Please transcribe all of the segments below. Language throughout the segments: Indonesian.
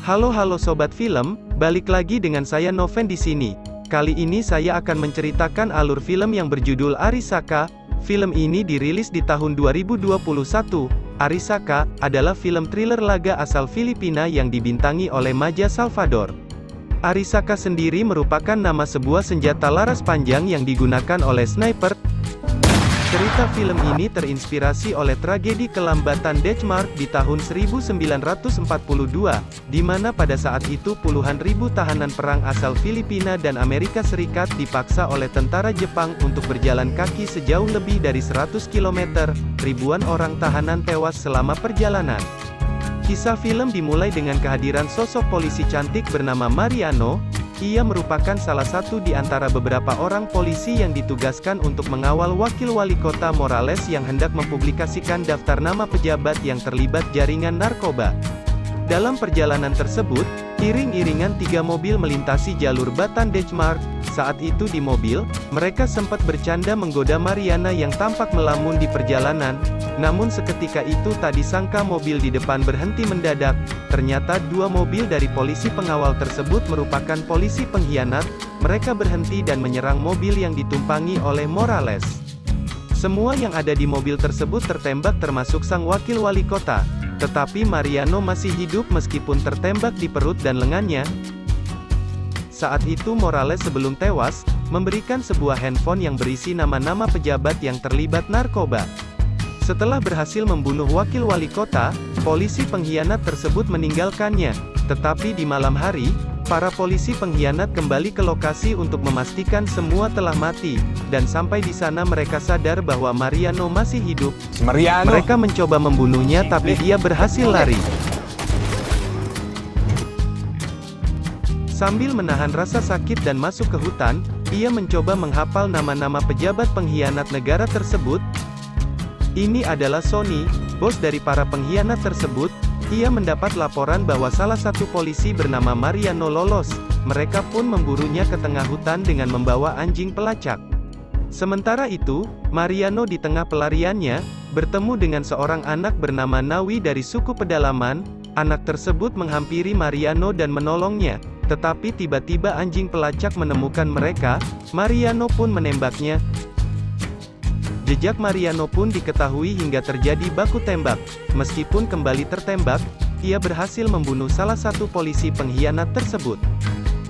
Halo sobat film, balik lagi dengan saya Noven di sini. Kali ini saya akan menceritakan alur film yang berjudul Arisaka. Film ini dirilis di tahun 2021. Arisaka adalah film thriller laga asal Filipina yang dibintangi oleh Maja Salvador. Arisaka sendiri merupakan nama sebuah senjata laras panjang yang digunakan oleh sniper. Cerita film ini terinspirasi oleh tragedi kelambatan Dechmark di tahun 1942, di mana pada saat itu puluhan ribu tahanan perang asal Filipina dan Amerika Serikat dipaksa oleh tentara Jepang untuk berjalan kaki sejauh lebih dari 100 km. Ribuan orang tahanan tewas selama perjalanan. Kisah film dimulai dengan kehadiran sosok polisi cantik bernama Mariano. Ia merupakan salah satu di antara beberapa orang polisi yang ditugaskan untuk mengawal wakil wali kota Morales yang hendak mempublikasikan daftar nama pejabat yang terlibat jaringan narkoba. Dalam perjalanan tersebut, iring-iringan 3 mobil melintasi jalur Batan Dechmark. Saat itu di mobil, mereka sempat bercanda menggoda Mariana yang tampak melamun di perjalanan. Namun seketika itu tak disangka mobil di depan berhenti mendadak. Ternyata 2 mobil dari polisi pengawal tersebut merupakan polisi pengkhianat. Mereka berhenti dan menyerang mobil yang ditumpangi oleh Morales. Semua yang ada di mobil tersebut tertembak termasuk sang wakil wali kota. Tetapi Mariano masih hidup meskipun tertembak di perut dan lengannya. Saat itu Morales sebelum tewas, memberikan sebuah handphone yang berisi nama-nama pejabat yang terlibat narkoba. Setelah berhasil membunuh wakil wali kota, polisi pengkhianat tersebut meninggalkannya. Tetapi di malam hari, para polisi pengkhianat kembali ke lokasi untuk memastikan semua telah mati. Dan sampai di sana mereka sadar bahwa Mariano masih hidup. Mereka mencoba membunuhnya tapi dia berhasil lari. Sambil menahan rasa sakit dan masuk ke hutan, ia mencoba menghafal nama-nama pejabat pengkhianat negara tersebut. Ini adalah Sonny, bos dari para pengkhianat tersebut. Ia mendapat laporan bahwa salah satu polisi bernama Mariano lolos. Mereka pun memburunya ke tengah hutan dengan membawa anjing pelacak. Sementara itu, Mariano di tengah pelariannya, bertemu dengan seorang anak bernama Nawi dari suku pedalaman. Anak tersebut menghampiri Mariano dan menolongnya. Tetapi tiba-tiba anjing pelacak menemukan mereka. Mariano pun menembaknya. Jejak Mariano pun diketahui hingga terjadi baku tembak. Meskipun kembali tertembak, ia berhasil membunuh salah satu polisi pengkhianat tersebut.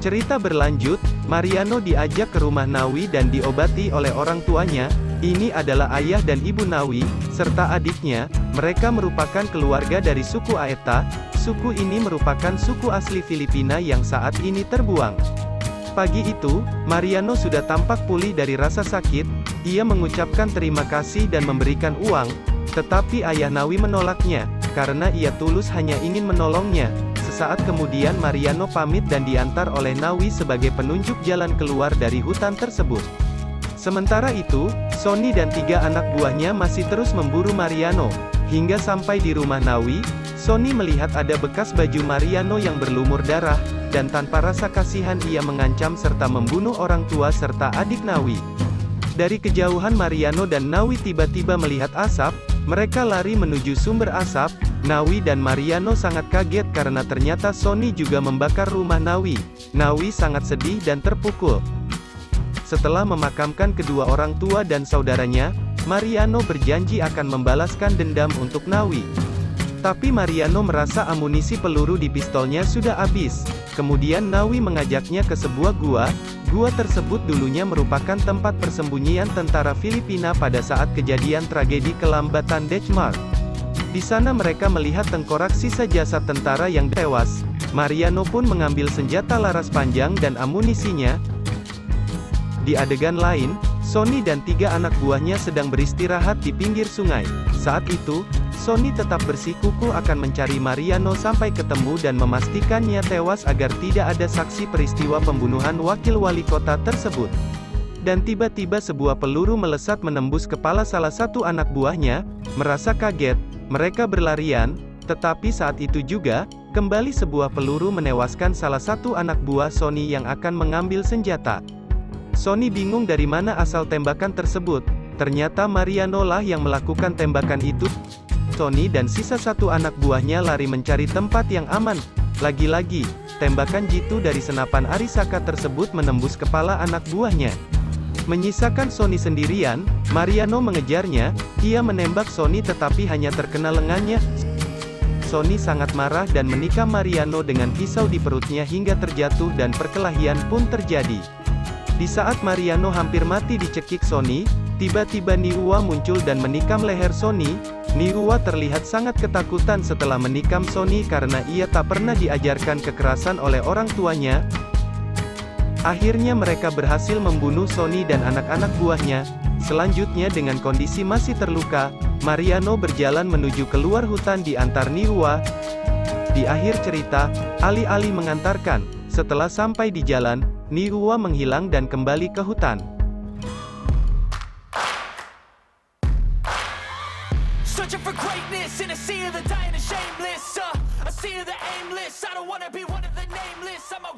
Cerita berlanjut, Mariano diajak ke rumah Nawi dan diobati oleh orang tuanya. Ini adalah ayah dan ibu Nawi, serta adiknya. Mereka merupakan keluarga dari suku Aeta. Suku ini merupakan suku asli Filipina yang saat ini terbuang. Pagi itu, Mariano sudah tampak pulih dari rasa sakit. Ia mengucapkan terima kasih dan memberikan uang. Tetapi ayah Nawi menolaknya, karena ia tulus hanya ingin menolongnya. Sesaat kemudian Mariano pamit dan diantar oleh Nawi sebagai penunjuk jalan keluar dari hutan tersebut. Sementara itu, Sonny dan 3 anak buahnya masih terus memburu Mariano. Hingga sampai di rumah Nawi, Sonny melihat ada bekas baju Mariano yang berlumur darah, dan tanpa rasa kasihan ia mengancam serta membunuh orang tua serta adik Nawi. Dari kejauhan Mariano dan Nawi tiba-tiba melihat asap. Mereka lari menuju sumber asap. Nawi dan Mariano sangat kaget karena ternyata Sonny juga membakar rumah Nawi. Nawi sangat sedih dan terpukul. Setelah memakamkan kedua orang tua dan saudaranya, Mariano berjanji akan membalaskan dendam untuk Nawi. Tapi Mariano merasa amunisi peluru di pistolnya sudah habis. Kemudian Nawi mengajaknya ke sebuah gua. Gua tersebut dulunya merupakan tempat persembunyian tentara Filipina pada saat kejadian tragedi kelambatan Dechmark. Di sana mereka melihat tengkorak sisa jasad tentara yang tewas. Mariano pun mengambil senjata laras panjang dan amunisinya. Di adegan lain, Sonny dan 3 anak buahnya sedang beristirahat di pinggir sungai. Saat itu, Sonny tetap bersikukuh akan mencari Mariano sampai ketemu dan memastikannya tewas agar tidak ada saksi peristiwa pembunuhan wakil wali kota tersebut. Dan tiba-tiba sebuah peluru melesat menembus kepala salah satu anak buahnya. Merasa kaget, mereka berlarian, tetapi saat itu juga, kembali sebuah peluru menewaskan salah satu anak buah Sonny yang akan mengambil senjata. Sonny bingung dari mana asal tembakan tersebut. Ternyata Mariano lah yang melakukan tembakan itu. Sony dan sisa satu anak buahnya lari mencari tempat yang aman. Lagi-lagi, tembakan jitu dari senapan Arisaka tersebut menembus kepala anak buahnya. Menyisakan Sony sendirian, Mariano mengejarnya. Ia menembak Sony tetapi hanya terkena lengannya. Sony sangat marah dan menikam Mariano dengan pisau di perutnya hingga terjatuh dan perkelahian pun terjadi. Di saat Mariano hampir mati dicekik Sony, tiba-tiba Niuwa muncul dan menikam leher Sony. Niuwa terlihat sangat ketakutan setelah menikam Sony karena ia tak pernah diajarkan kekerasan oleh orang tuanya. Akhirnya mereka berhasil membunuh Sony dan anak-anak buahnya. Selanjutnya dengan kondisi masih terluka, Mariano berjalan menuju keluar hutan di antar Niuwa. Di akhir cerita, alih-alih mengantarkan, setelah sampai di jalan, Niuwa menghilang dan kembali ke hutan. Searching for greatness in a sea of the dying and shameless, a sea of the aimless. I don't wanna be one of the nameless. I'm a